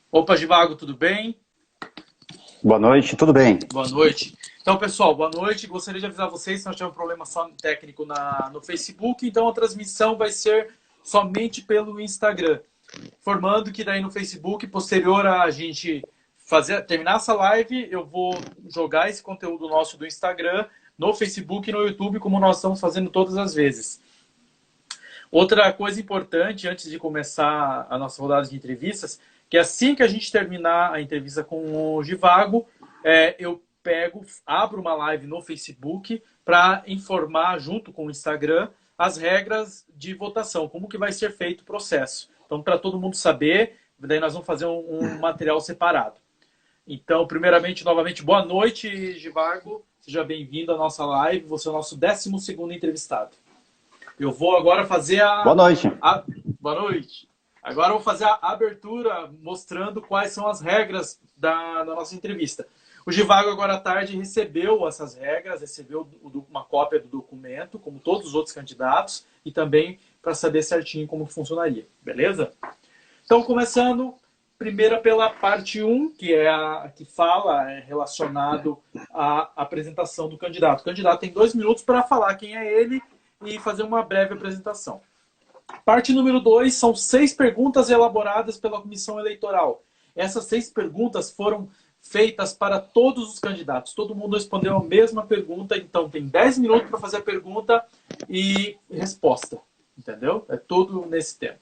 Opa, Givago, tudo bem? Boa noite, tudo bem? Boa noite. Então, pessoal, boa noite. Gostaria de avisar vocês que nós tivemos um problema só técnico no Facebook, então a transmissão vai ser somente pelo Instagram. Informando que daí no Facebook, posterior a gente terminar essa live, eu vou jogar esse conteúdo nosso do Instagram no Facebook e no YouTube, como nós estamos fazendo todas as vezes. Outra coisa importante, antes de começar a nossa rodada de entrevistas, que assim que a gente terminar a entrevista com o Givago, eu abro uma live no Facebook para informar, junto com o Instagram, as regras de votação, como que vai ser feito o processo. Então, para todo mundo saber, daí nós vamos fazer um material separado. Então, primeiramente, novamente, boa noite, Givago. Seja bem-vindo à nossa live. Você é o nosso 12º entrevistado. Eu vou agora fazer Boa noite. Boa noite. Agora eu vou fazer a abertura mostrando quais são as regras da nossa entrevista. O Givago agora à tarde recebeu essas regras, recebeu uma cópia do documento, como todos os outros candidatos, e também para saber certinho como funcionaria. Beleza? Então, começando primeiro pela parte 1, que é a que fala relacionado à apresentação do candidato. O candidato tem 2 minutos para falar quem é ele e fazer uma breve apresentação. Parte número 2 são 6 perguntas elaboradas pela comissão eleitoral. Essas 6 perguntas foram feitas para todos os candidatos. Todo mundo respondeu a mesma pergunta, então tem 10 minutos para fazer a pergunta e resposta. Entendeu? É tudo nesse tempo.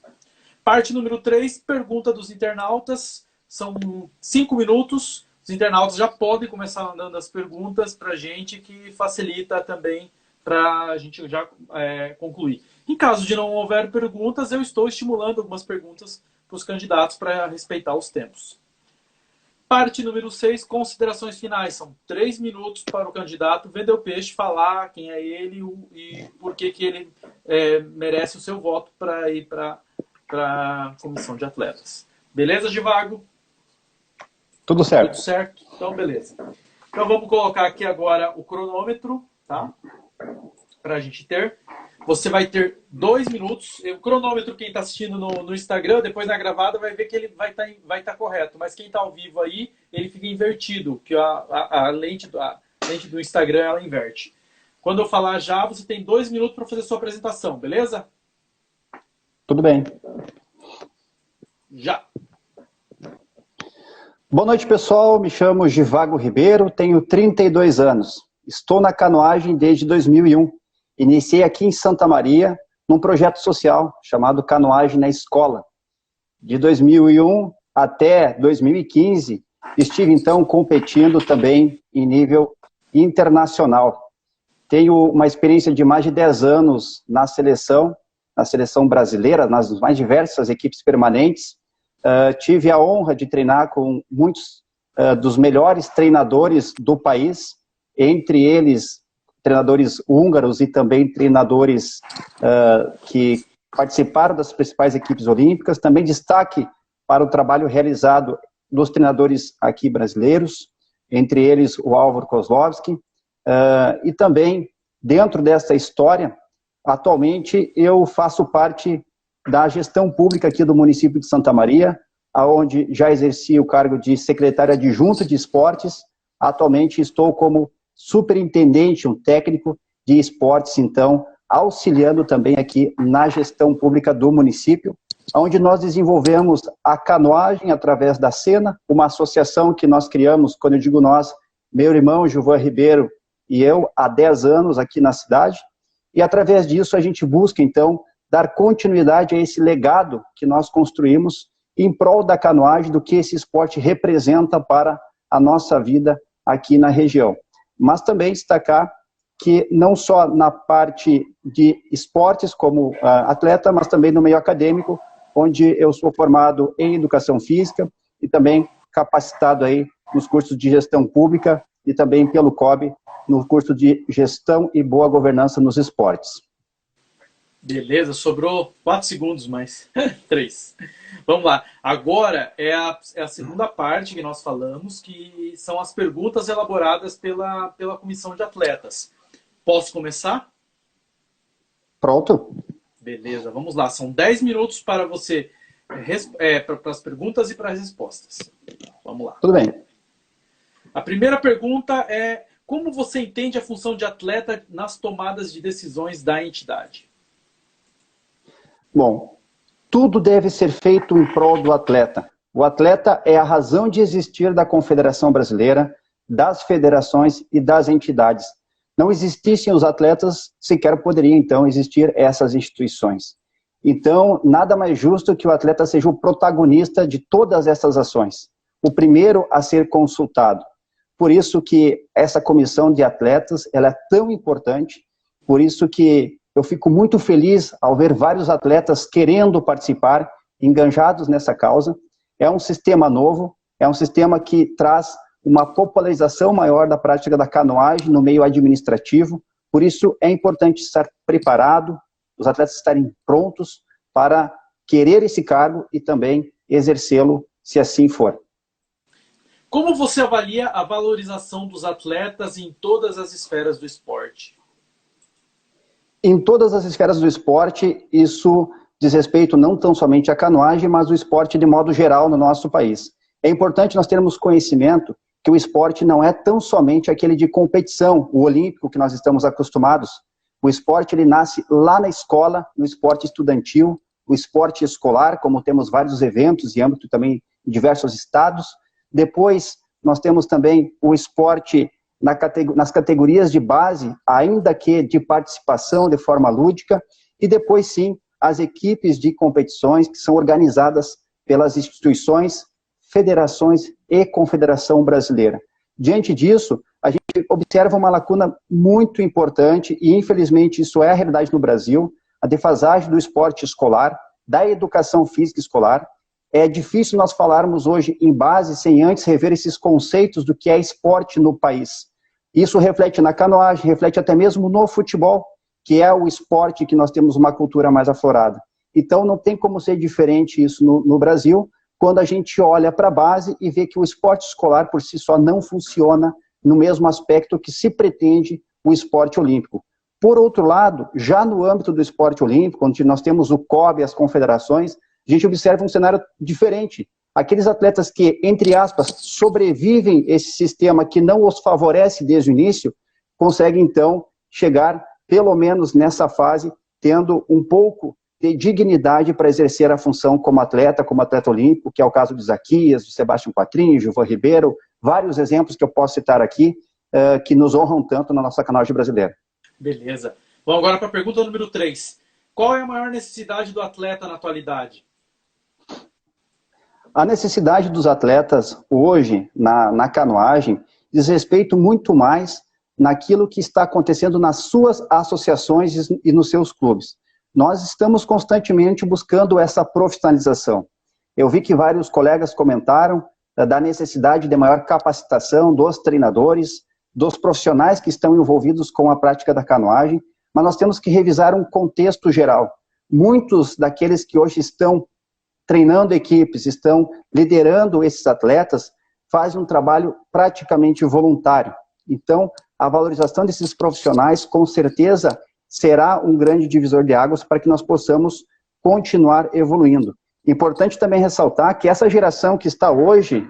Parte número 3, pergunta dos internautas. São 5 minutos. Os internautas já podem começar mandando as perguntas para a gente, que facilita também para a gente já concluir. Em caso de não houver perguntas, eu estou estimulando algumas perguntas para os candidatos para respeitar os tempos. Parte número 6, considerações finais. São 3 minutos para o candidato vender o peixe, falar quem é ele e por que ele merece o seu voto para ir para a comissão de atletas. Beleza, Givago? Tudo Tudo certo. certo? Então, beleza. Então, vamos colocar aqui agora o cronômetro, tá? Para a gente ter. Você vai ter 2 minutos. O cronômetro, quem está assistindo no Instagram, depois na gravada, vai ver que ele vai tá correto. Mas quem está ao vivo aí, ele fica invertido, que a lente do Instagram ela inverte. Quando eu falar já, você tem 2 minutos para fazer a sua apresentação, beleza? Tudo bem. Já. Boa noite, pessoal. Me chamo Givago Ribeiro, tenho 32 anos. Estou na canoagem desde 2001. Iniciei aqui em Santa Maria, num projeto social chamado Canoagem na Escola. De 2001 até 2015, estive então competindo também em nível internacional. Tenho uma experiência de mais de 10 anos na seleção brasileira, nas mais diversas equipes permanentes. Tive a honra de treinar com muitos dos melhores treinadores do país, entre eles treinadores húngaros e também treinadores que participaram das principais equipes olímpicas. Também destaque para o trabalho realizado dos treinadores aqui brasileiros, entre eles o Álvaro Kozlowski, e também, dentro dessa história, atualmente eu faço parte da gestão pública aqui do município de Santa Maria, onde já exerci o cargo de secretário adjunto de esportes. Atualmente estou como superintendente, um técnico de esportes, então, auxiliando também aqui na gestão pública do município, onde nós desenvolvemos a canoagem através da Sena, uma associação que nós criamos, quando eu digo nós, meu irmão Gilvan Ribeiro e eu, há 10 anos aqui na cidade, e através disso a gente busca, então, dar continuidade a esse legado que nós construímos em prol da canoagem, do que esse esporte representa para a nossa vida aqui na região. Mas também destacar que não só na parte de esportes como atleta, mas também no meio acadêmico, onde eu sou formado em educação física e também capacitado aí nos cursos de gestão pública e também pelo COB no curso de gestão e boa governança nos esportes. Beleza, sobrou 4 segundos, mais 3. Vamos lá. Agora é a segunda parte que nós falamos, que são as perguntas elaboradas pela comissão de atletas. Posso começar? Pronto. Beleza, vamos lá. São 10 minutos para você para as perguntas e para as respostas. Vamos lá. Tudo bem. A primeira pergunta é: como você entende a função de atleta nas tomadas de decisões da entidade? Bom, tudo deve ser feito em prol do atleta. O atleta é a razão de existir da Confederação Brasileira, das federações e das entidades. Não existissem os atletas, sequer poderia, então, existir essas instituições. Então, nada mais justo que o atleta seja o protagonista de todas essas ações. O primeiro a ser consultado. Por isso que essa comissão de atletas, ela é tão importante, por isso que eu fico muito feliz ao ver vários atletas querendo participar, engajados nessa causa. É um sistema novo, é um sistema que traz uma popularização maior da prática da canoagem no meio administrativo, por isso é importante estar preparado, os atletas estarem prontos para querer esse cargo e também exercê-lo, se assim for. Como você avalia a valorização dos atletas em todas as esferas do esporte? Em todas as esferas do esporte, isso diz respeito não tão somente à canoagem, mas ao esporte de modo geral no nosso país. É importante nós termos conhecimento que o esporte não é tão somente aquele de competição, o olímpico que nós estamos acostumados. O esporte ele nasce lá na escola, no esporte estudantil, o esporte escolar, como temos vários eventos em âmbito também em diversos estados. Depois nós temos também o esporte nas categorias de base, ainda que de participação de forma lúdica, e depois sim as equipes de competições que são organizadas pelas instituições, federações e Confederação Brasileira. Diante disso, a gente observa uma lacuna muito importante e infelizmente isso é a realidade no Brasil, a defasagem do esporte escolar, da educação física escolar. É difícil nós falarmos hoje em base sem antes rever esses conceitos do que é esporte no país. Isso reflete na canoagem, reflete até mesmo no futebol, que é o esporte que nós temos uma cultura mais aflorada. Então não tem como ser diferente isso no Brasil, quando a gente olha para a base e vê que o esporte escolar por si só não funciona no mesmo aspecto que se pretende o esporte olímpico. Por outro lado, já no âmbito do esporte olímpico, onde nós temos o COB e as confederações, a gente observa um cenário diferente. Aqueles atletas que, entre aspas, sobrevivem esse sistema que não os favorece desde o início, conseguem então chegar, pelo menos nessa fase, tendo um pouco de dignidade para exercer a função como atleta olímpico, que é o caso de Isaquias, de Sebastião Quatrinho, Gilvan Ribeiro, vários exemplos que eu posso citar aqui, que nos honram tanto na nossa canoagem brasileira. Beleza. Vamos agora para a pergunta número 3. Qual é a maior necessidade do atleta na atualidade? A necessidade dos atletas hoje na canoagem diz respeito muito mais naquilo que está acontecendo nas suas associações e nos seus clubes. Nós estamos constantemente buscando essa profissionalização. Eu vi que vários colegas comentaram da necessidade de maior capacitação dos treinadores, dos profissionais que estão envolvidos com a prática da canoagem, mas nós temos que revisar um contexto geral. Muitos daqueles que hoje estão treinando equipes, estão liderando esses atletas, fazem um trabalho praticamente voluntário. Então, a valorização desses profissionais, com certeza, será um grande divisor de águas para que nós possamos continuar evoluindo. Importante também ressaltar que essa geração que está hoje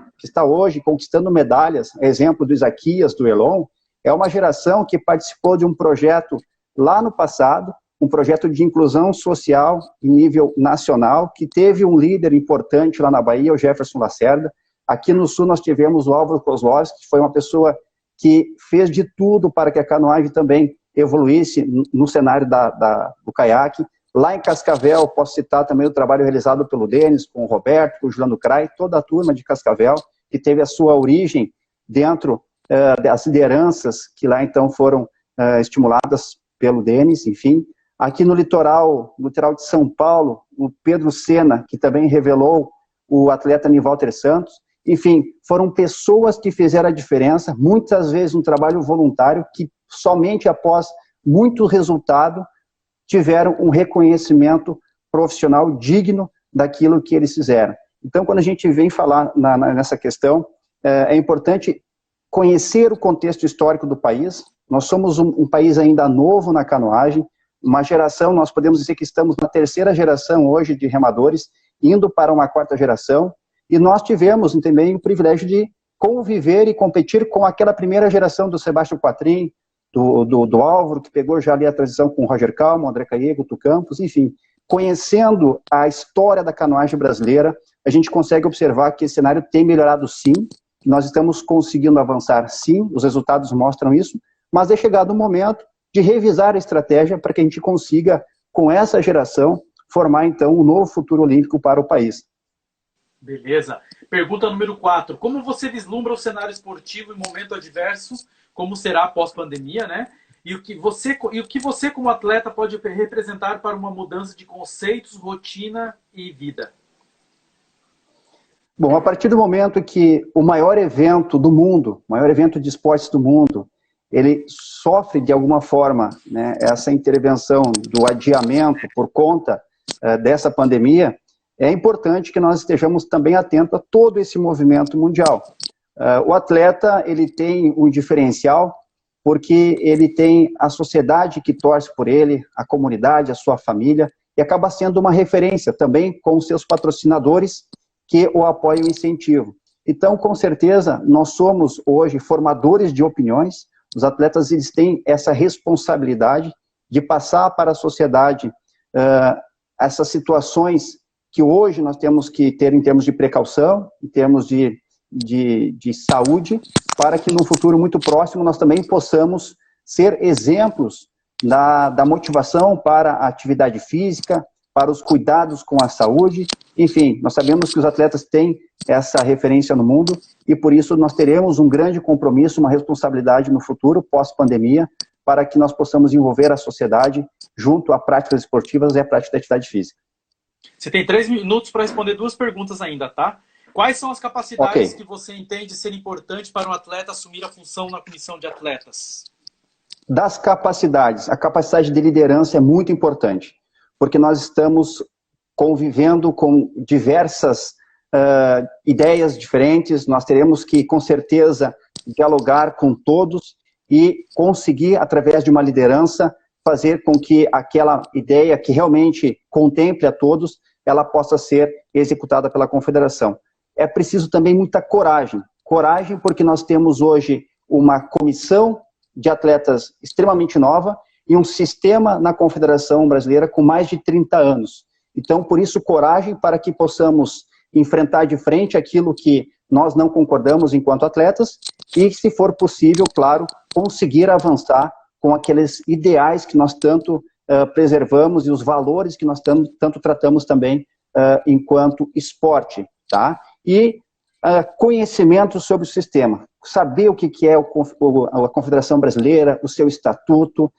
conquistando medalhas, exemplo do Isaquias, do Elon, é uma geração que participou de um projeto lá no passado, um projeto de inclusão social em nível nacional, que teve um líder importante lá na Bahia, o Jefferson Lacerda. Aqui no Sul nós tivemos o Álvaro Kozlowski, que foi uma pessoa que fez de tudo para que a canoagem também evoluísse no cenário do caiaque. Lá em Cascavel, posso citar também o trabalho realizado pelo Denis, com o Roberto, com o Juliano Crai, toda a turma de Cascavel, que teve a sua origem dentro das lideranças que lá então foram estimuladas pelo Denis, enfim. Aqui no litoral de São Paulo, o Pedro Sena, que também revelou o atleta Nivalter Santos. Enfim, foram pessoas que fizeram a diferença, muitas vezes um trabalho voluntário, que somente após muito resultado tiveram um reconhecimento profissional digno daquilo que eles fizeram. Então, quando a gente vem falar nessa questão, é importante conhecer o contexto histórico do país. Nós somos um país ainda novo na canoagem, uma geração, nós podemos dizer que estamos na terceira geração hoje de remadores, indo para uma quarta geração, e nós tivemos também o privilégio de conviver e competir com aquela primeira geração do Sebastião Quattrin, do Álvaro, que pegou já ali a transição com o Roger Calmo, o André Callejo, o Tu Campos, enfim. Conhecendo a história da canoagem brasileira, a gente consegue observar que esse cenário tem melhorado sim, nós estamos conseguindo avançar sim, os resultados mostram isso, mas é chegado o momento de revisar a estratégia para que a gente consiga, com essa geração, formar então um novo futuro olímpico para o país. Beleza. Pergunta número 4. Como você vislumbra o cenário esportivo em momento adverso, como será após pandemia, né? E o que você como atleta pode representar para uma mudança de conceitos, rotina e vida? Bom, a partir do momento que o maior evento do mundo, o maior evento de esportes do mundo, ele sofre de alguma forma, né, essa intervenção do adiamento por conta dessa pandemia, é importante que nós estejamos também atentos a todo esse movimento mundial. O atleta, ele tem um diferencial, porque ele tem a sociedade que torce por ele, a comunidade, a sua família, e acaba sendo uma referência também com os seus patrocinadores que o apoiam e incentivam. Então, com certeza, nós somos hoje formadores de opiniões, os atletas eles têm essa responsabilidade de passar para a sociedade essas situações que hoje nós temos que ter em termos de precaução, em termos de saúde, para que no futuro muito próximo nós também possamos ser exemplos da motivação para a atividade física, para os cuidados com a saúde. Enfim, nós sabemos que os atletas têm essa referência no mundo e por isso nós teremos um grande compromisso, uma responsabilidade no futuro, pós-pandemia, para que nós possamos envolver a sociedade junto a práticas esportivas e a prática da atividade física. Você tem 3 minutos para responder 2 perguntas ainda, tá? Quais são as capacidades que você entende ser importantes para um atleta assumir a função na comissão de atletas? Das capacidades, a capacidade de liderança é muito importante, porque nós estamos convivendo com diversas ideias diferentes, nós teremos que, com certeza, dialogar com todos e conseguir, através de uma liderança, fazer com que aquela ideia que realmente contemple a todos, ela possa ser executada pela confederação. É preciso também muita coragem. Coragem porque nós temos hoje uma comissão de atletas extremamente nova e um sistema na Confederação Brasileira com mais de 30 anos. Então, por isso, coragem para que possamos enfrentar de frente aquilo que nós não concordamos enquanto atletas e, se for possível, claro, conseguir avançar com aqueles ideais que nós tanto preservamos e os valores que nós tanto tratamos também enquanto esporte, tá? E conhecimento sobre o sistema, saber o que é a Confederação Brasileira, o seu estatuto,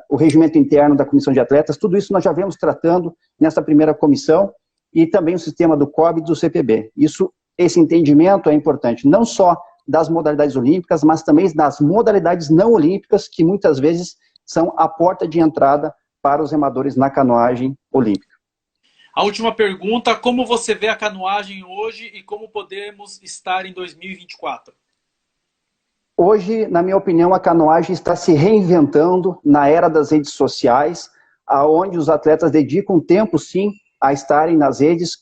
o regimento interno da Comissão de Atletas, tudo isso nós já vemos tratando nessa primeira comissão e também o sistema do COB e do CPB. Esse entendimento é importante, não só das modalidades olímpicas, mas também das modalidades não olímpicas, que muitas vezes são a porta de entrada para os remadores na canoagem olímpica. A última pergunta, como você vê a canoagem hoje e como podemos estar em 2024? Hoje, na minha opinião, a canoagem está se reinventando na era das redes sociais, onde os atletas dedicam tempo, sim, a estarem nas redes,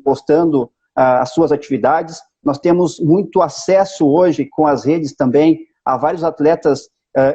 postando as suas atividades. Nós temos muito acesso hoje com as redes também a vários atletas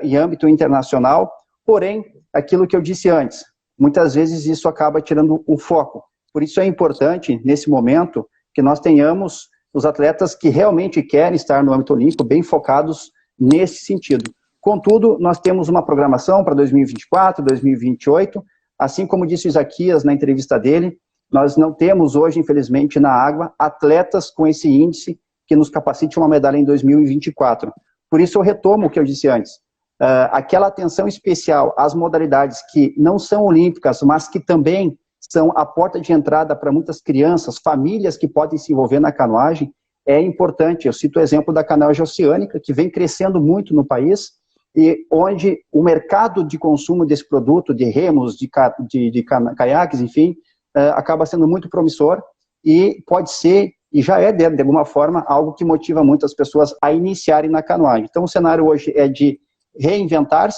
em âmbito internacional, porém, aquilo que eu disse antes, muitas vezes isso acaba tirando o foco. Por isso é importante, nesse momento, que nós tenhamos os atletas que realmente querem estar no âmbito olímpico bem focados nesse sentido. Contudo, nós temos uma programação para 2024, 2028, assim como disse o Isaquias na entrevista dele, nós não temos hoje, infelizmente, na água, atletas com esse índice que nos capacite uma medalha em 2024. Por isso eu retomo o que eu disse antes. Aquela atenção especial às modalidades que não são olímpicas, mas que também são a porta de entrada para muitas crianças, famílias que podem se envolver na canoagem, é importante. Eu cito o exemplo da canoagem oceânica, que vem crescendo muito no país, e onde o mercado de consumo desse produto, de remos, de caiaques, enfim, acaba sendo muito promissor e pode ser, e já é de alguma forma, algo que motiva muitas pessoas a iniciarem na canoagem. Então o cenário hoje é de reinventar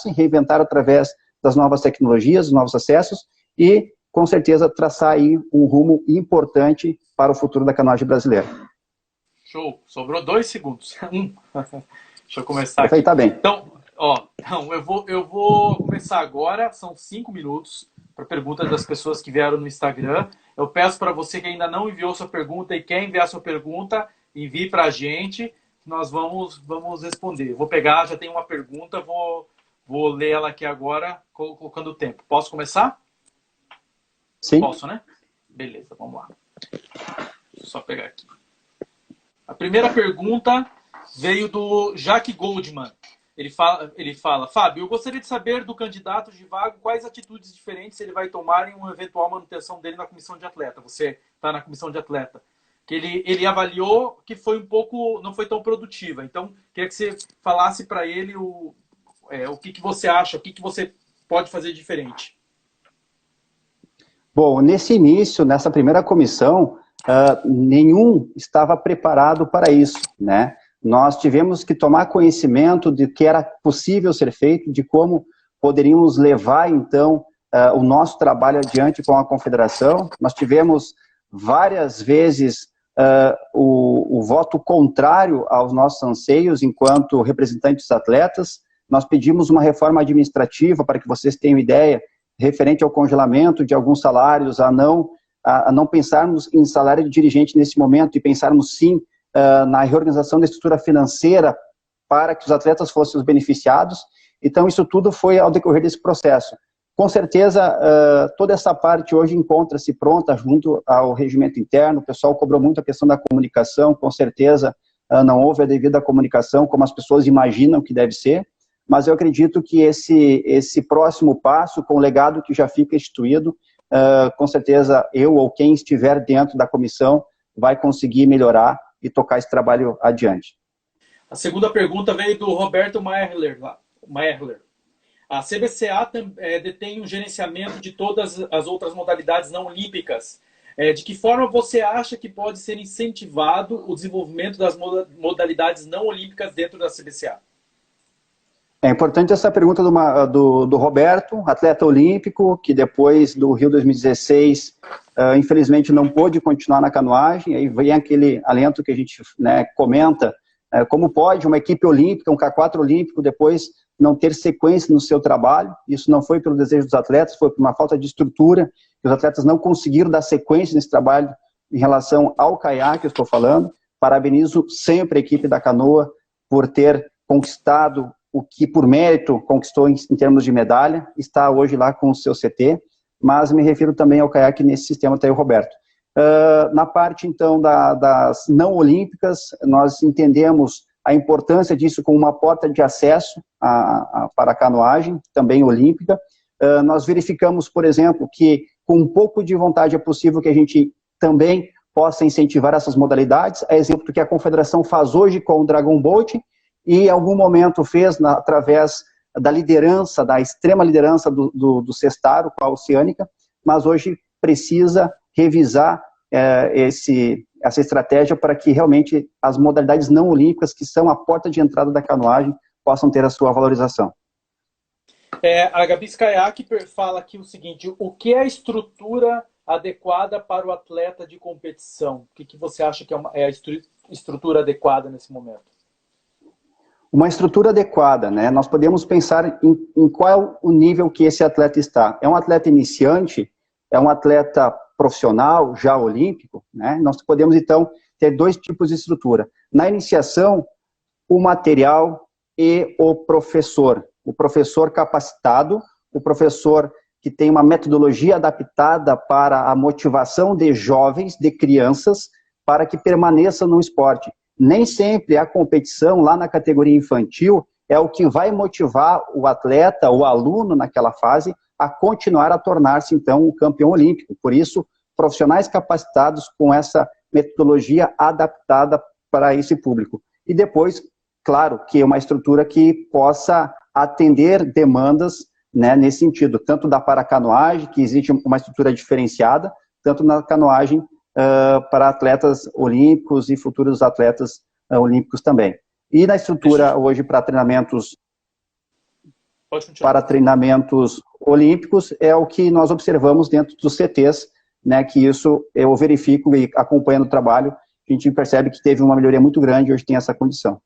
através das novas tecnologias, dos novos acessos, e com certeza traçar aí um rumo importante para o futuro da canoagem brasileira. Show, sobrou 2 segundos. Deixa eu começar aqui. Perfeito, tá bem. Então, eu vou começar agora, são 5 minutos para perguntas das pessoas que vieram no Instagram. Eu peço para você que ainda não enviou sua pergunta e quer enviar sua pergunta, envie para a gente, nós vamos responder. Vou pegar, já tem uma pergunta, vou ler ela aqui agora, colocando o tempo. Posso começar? Sim. Posso, né? Beleza, vamos lá. Deixa eu só pegar aqui. A primeira pergunta veio do Jack Goldman. Ele fala, Fábio, eu gostaria de saber do candidato Zhivago quais atitudes diferentes ele vai tomar em uma eventual manutenção dele na comissão de atleta. Você está na comissão de atleta. Que ele avaliou que foi não foi tão produtiva. Então, queria que você falasse para ele o que você acha, o que você pode fazer diferente. Bom, nesse início, nessa primeira comissão, nenhum estava preparado para isso, né? Nós tivemos que tomar conhecimento de que era possível ser feito, de como poderíamos levar, então, o nosso trabalho adiante com a confederação. Nós tivemos várias vezes o voto contrário aos nossos anseios enquanto representantes dos atletas. Nós pedimos uma reforma administrativa, para que vocês tenham ideia, referente ao congelamento de alguns salários, a não pensarmos em salário de dirigente nesse momento e pensarmos sim na reorganização da estrutura financeira para que os atletas fossem os beneficiados. Então isso tudo foi ao decorrer desse processo. Com certeza toda essa parte hoje encontra-se pronta junto ao regimento interno. O pessoal cobrou muito a questão da comunicação, com certeza não houve a devida comunicação como as pessoas imaginam que deve ser. Mas eu acredito que esse próximo passo, com o legado que já fica instituído, com certeza eu ou quem estiver dentro da comissão vai conseguir melhorar e tocar esse trabalho adiante. A segunda pergunta veio do Roberto Maerler. A CBCA detém o gerenciamento de todas as outras modalidades não olímpicas. De que forma você acha que pode ser incentivado o desenvolvimento das modalidades não olímpicas dentro da CBCA? É importante essa pergunta do Roberto, atleta olímpico, que depois do Rio 2016, infelizmente não pôde continuar na canoagem. Aí vem aquele alento que a gente comenta, como pode uma equipe olímpica, um K4 olímpico, depois não ter sequência no seu trabalho. Isso não foi pelo desejo dos atletas, foi por uma falta de estrutura, que os atletas não conseguiram dar sequência nesse trabalho em relação ao caiaque, eu estou falando. Parabenizo sempre a equipe da canoa por ter conquistado o que por mérito conquistou em termos de medalha, está hoje lá com o seu CT, mas me refiro também ao caiaque nesse sistema, até o Roberto. Na parte, então, das não olímpicas, nós entendemos a importância disso como uma porta de acesso para a canoagem, também olímpica. Nós verificamos, por exemplo, que com um pouco de vontade é possível que a gente também possa incentivar essas modalidades, a exemplo do que a Confederação faz hoje com o Dragon Boat, e em algum momento fez através da liderança, da extrema liderança do Sestaro com a Oceânica, mas hoje precisa revisar essa estratégia para que realmente as modalidades não olímpicas, que são a porta de entrada da canoagem, possam ter a sua valorização. A Gabi Skayak fala aqui o seguinte: o que é a estrutura adequada para o atleta de competição? O que você acha que é a estrutura adequada nesse momento? Uma estrutura adequada, né? Nós podemos pensar em qual o nível que esse atleta está. É um atleta iniciante? É um atleta profissional, já olímpico? Né? Nós podemos, então, ter 2 tipos de estrutura. Na iniciação, o material e o professor. O professor capacitado, o professor que tem uma metodologia adaptada para a motivação de jovens, de crianças, para que permaneçam no esporte. Nem sempre a competição lá na categoria infantil é o que vai motivar o atleta, o aluno naquela fase, a continuar a tornar-se, então, um campeão olímpico. Por isso, profissionais capacitados com essa metodologia adaptada para esse público. E depois, claro, que é uma estrutura que possa atender demandas, né, nesse sentido, tanto da paracanoagem, que existe uma estrutura diferenciada, tanto na canoagem para atletas olímpicos e futuros atletas olímpicos também. E na estrutura hoje para treinamentos... Pode continuar. para treinamentos olímpicos é o que nós observamos dentro dos CTs, né, que isso eu verifico e acompanhando o trabalho, a gente percebe que teve uma melhoria muito grande e hoje tem essa condição.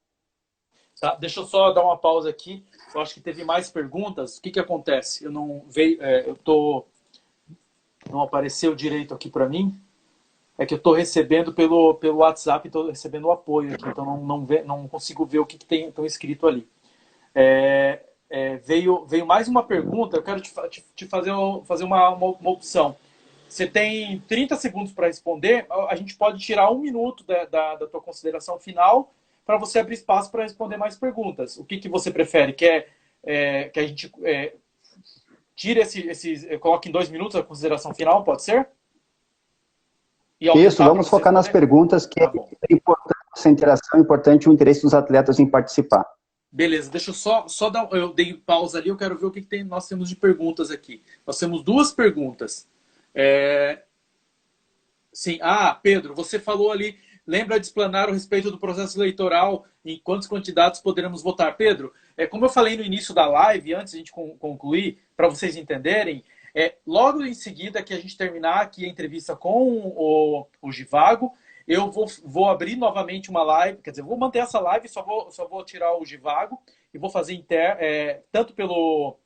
Tá, deixa eu só dar uma pausa aqui. Eu acho que teve mais perguntas. O que acontece? Eu não veio, não apareceu direito aqui para mim. É que eu estou recebendo pelo WhatsApp, estou recebendo o apoio aqui, então não consigo ver o que tem tão escrito ali. Veio mais uma pergunta. Eu quero te fazer uma opção. Você tem 30 segundos para responder. A gente pode tirar 1 minuto da tua consideração final para você abrir espaço para responder mais perguntas. O que você prefere? Quer que a gente tire coloque em 2 minutos a consideração final? Pode ser? Isso, vamos focar nas perguntas, que é importante essa interação, é importante o interesse dos atletas em participar. Beleza, deixa eu só dar... Eu dei pausa ali, eu quero ver o que nós temos de perguntas aqui. Nós temos 2 perguntas. Sim, Pedro, você falou ali, lembra de explanar a respeito do processo eleitoral, em quantos candidatos poderemos votar? Pedro, como eu falei no início da live, antes de a gente concluir, para vocês entenderem, logo em seguida que a gente terminar aqui a entrevista com o Givago, eu vou abrir novamente uma live, quer dizer, vou manter essa live, só vou tirar o Givago e vou fazer tanto pelo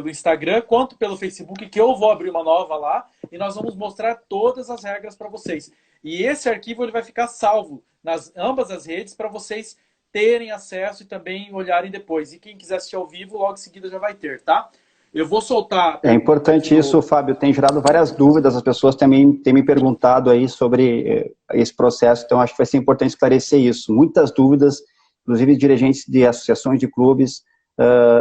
Instagram quanto pelo Facebook, que eu vou abrir uma nova lá e nós vamos mostrar todas as regras para vocês. E esse arquivo ele vai ficar salvo nas ambas as redes para vocês terem acesso e também olharem depois. E quem quiser assistir ao vivo, logo em seguida já vai ter, tá? Eu vou soltar... É importante isso, Fábio. Tem gerado várias dúvidas, as pessoas também têm me perguntado aí sobre esse processo, então acho que vai ser importante esclarecer isso. Muitas dúvidas, inclusive dirigentes de associações de clubes,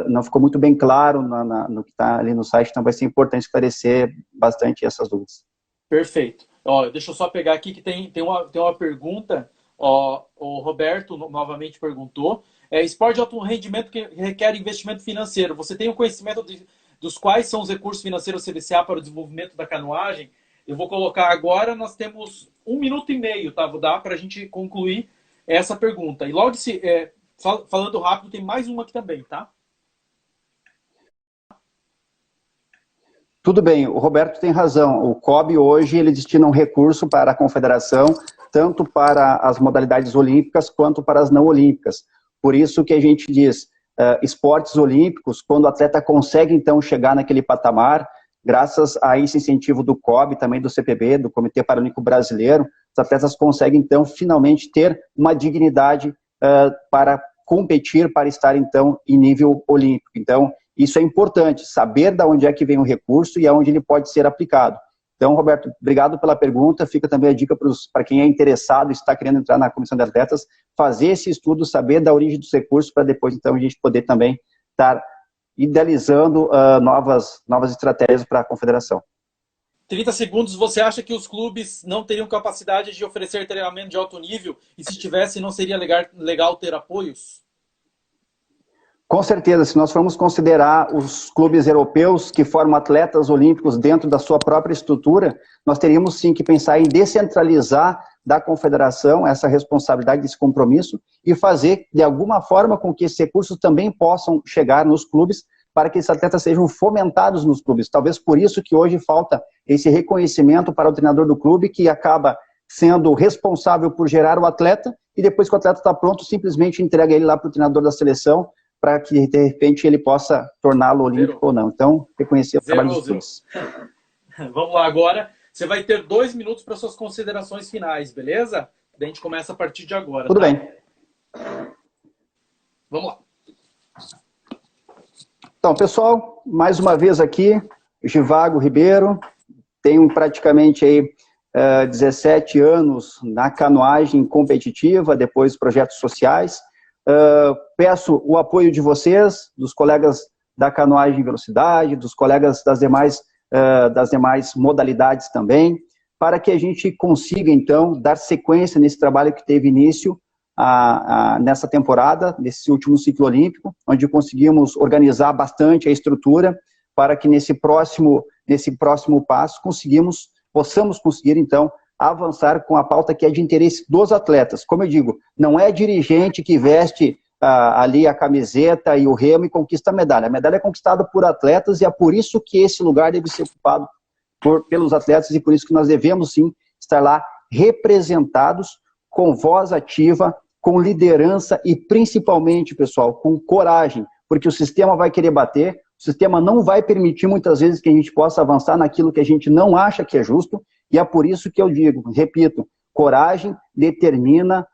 não ficou muito bem claro no que está ali no site, então vai ser importante esclarecer bastante essas dúvidas. Perfeito. Deixa eu só pegar aqui que tem uma pergunta. O Roberto novamente perguntou. Esporte de alto rendimento que requer investimento financeiro. Você tem o conhecimento dos quais são os recursos financeiros CBCA para o desenvolvimento da canoagem? Eu vou colocar agora, nós temos 1 minuto e meio, tá? Vou dar para a gente concluir essa pergunta. E logo, falando rápido, tem mais uma aqui também, tá? Tudo bem, o Roberto tem razão. O COB hoje ele destina um recurso para a confederação, tanto para as modalidades olímpicas quanto para as não olímpicas. Por isso que a gente diz, esportes olímpicos, quando o atleta consegue então chegar naquele patamar, graças a esse incentivo do COB, também do CPB, do Comitê Paralímpico Brasileiro, os atletas conseguem então finalmente ter uma dignidade para competir, para estar então em nível olímpico. Então, isso é importante, saber de onde é que vem o recurso e aonde ele pode ser aplicado. Então, Roberto, obrigado pela pergunta. Fica também a dica para quem é interessado e está querendo entrar na comissão de atletas, fazer esse estudo, saber da origem dos recursos, para depois, então, a gente poder também estar idealizando novas estratégias para a confederação. 30 segundos, você acha que os clubes não teriam capacidade de oferecer treinamento de alto nível? E se tivesse, não seria legal ter apoios? Com certeza, se nós formos considerar os clubes europeus que formam atletas olímpicos dentro da sua própria estrutura, nós teríamos sim que pensar em descentralizar da confederação essa responsabilidade, esse compromisso e fazer de alguma forma com que esses recursos também possam chegar nos clubes para que esses atletas sejam fomentados nos clubes. Talvez por isso que hoje falta esse reconhecimento para o treinador do clube, que acaba sendo responsável por gerar o atleta e depois que o atleta está pronto, simplesmente entrega ele lá para o treinador da seleção para que, de repente, ele possa torná-lo olímpico ou não. Então, reconhecer o trabalho dos clubes. Vamos lá agora. Você vai ter 2 minutos para suas considerações finais, beleza? Daí a gente começa a partir de agora. Tudo bem. Vamos lá. Então, pessoal, mais uma vez aqui, Givago Ribeiro, tenho praticamente aí 17 anos na canoagem competitiva, depois projetos sociais. Peço o apoio de vocês, dos colegas da canoagem em velocidade, dos colegas das demais modalidades também, para que a gente consiga, então, dar sequência nesse trabalho que teve início nessa temporada, nesse último ciclo olímpico, onde conseguimos organizar bastante a estrutura para que nesse próximo passo possamos conseguir, então, avançar com a pauta que é de interesse dos atletas. Como eu digo, não é dirigente que veste ali a camiseta e o remo e conquista a medalha. A medalha é conquistada por atletas e é por isso que esse lugar deve ser ocupado pelos atletas e por isso que nós devemos, sim, estar lá representados com voz ativa, com liderança e principalmente, pessoal, com coragem, porque o sistema vai querer bater, o sistema não vai permitir muitas vezes que a gente possa avançar naquilo que a gente não acha que é justo e é por isso que eu digo, repito, coragem determina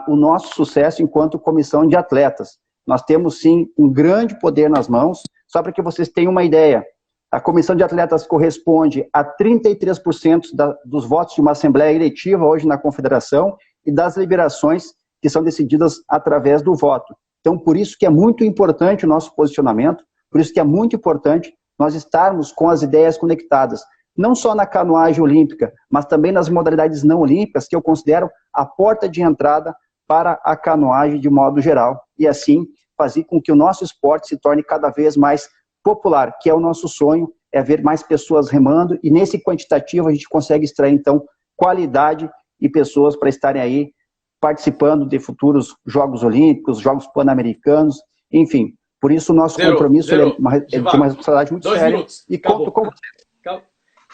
o nosso sucesso enquanto comissão de atletas. Nós temos, sim, um grande poder nas mãos. Só para que vocês tenham uma ideia, a comissão de atletas corresponde a 33% dos votos de uma assembleia eletiva hoje na confederação e das liberações que são decididas através do voto. Então, por isso que é muito importante o nosso posicionamento, por isso que é muito importante nós estarmos com as ideias conectadas, não só na canoagem olímpica, mas também nas modalidades não olímpicas, que eu considero a porta de entrada para a canoagem de modo geral, e assim fazer com que o nosso esporte se torne cada vez mais popular, que é o nosso sonho, é ver mais pessoas remando, e nesse quantitativo a gente consegue extrair, então, qualidade e pessoas para estarem aí participando de futuros Jogos Olímpicos, Jogos Pan-Americanos, enfim. Por isso o nosso compromisso é de uma responsabilidade muito séria. Minutos. E conto com você.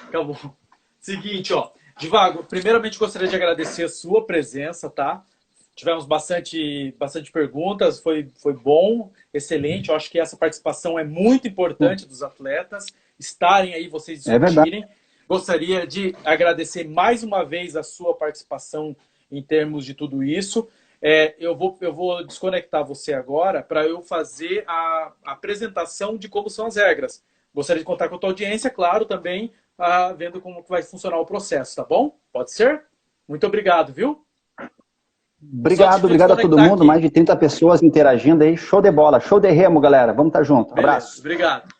Acabou. Seguinte, ó. Divago, primeiramente gostaria de agradecer a sua presença, tá? Tivemos bastante perguntas, foi bom, excelente. Eu acho que essa participação é muito importante dos atletas, estarem aí, vocês discutirem. Gostaria de agradecer mais uma vez a sua participação em termos de tudo isso. Eu vou desconectar você agora para eu fazer a apresentação de como são as regras. Gostaria de contar com a tua audiência, claro, também vendo como vai funcionar o processo, tá bom? Pode ser? Muito obrigado, viu? Obrigado a todo mundo. Aqui. Mais de 30 pessoas interagindo aí. Show de bola, show de remo, galera. Vamos estar junto. Abraço. Obrigado.